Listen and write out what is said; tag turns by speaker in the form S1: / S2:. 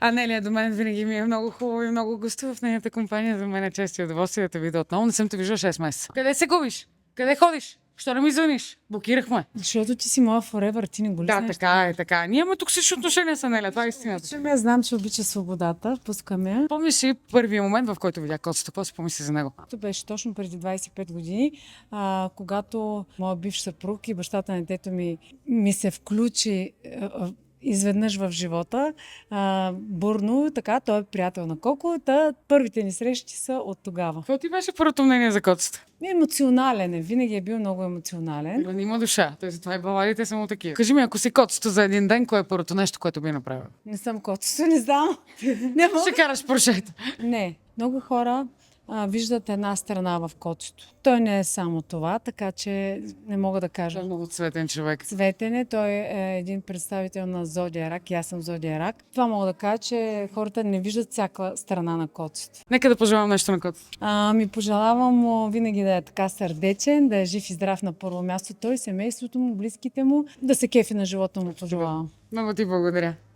S1: Анелия до мен винаги ми е много хубаво и много гостува в нейната компания. За мен е чест и удоволствие да те видя отново. Не съм те виждала 6 месеца. Къде се губиш? Къде ходиш? Що не ми звъниш? Блокирахме.
S2: Защото ти си моя forever, ти не го ли
S1: Да,
S2: знаеш?
S1: така е, така. Ние имаме токсични отношения с Анелия, това е истината.
S2: Обичам я, знам, че обича свободата, пускаме я.
S1: Помниш ли първия момент, в който видях котцето? Какво си помисли за него?
S2: Това беше точно преди 25 години, когато моят бивш съпруг и бащата на детето ми се включи изведнъж в живота, бурно, така, той е приятел на Коко, първите ни срещи са от тогава.
S1: Какво ти беше първото мнение за котцето?
S2: Емоционален е, винаги е бил много емоционален.
S1: Да, има душа. Той затова и баладите са му такива. Кажи ми, ако си котцето за един ден, кое е първото нещо, което би направил?
S2: Не съм котсто, не знам. Не мога.
S1: Ще караш поршета.
S2: Не, много хора виждат една страна в котето. Той не е само това, така че не мога да кажа.
S1: Той е много цветен човек.
S2: Цветен е, той е един представител на Зодия Рак и аз съм Зодия Рак. Това мога да кажа, че хората не виждат всяка страна на котето.
S1: Нека да пожелавам нещо на котцето.
S2: Ми пожелавам му винаги да е така сърдечен, да е жив и здрав на първо място. Той, семейството му, близките му, да се кефи на живота му пожелавам.
S1: Много ти благодаря.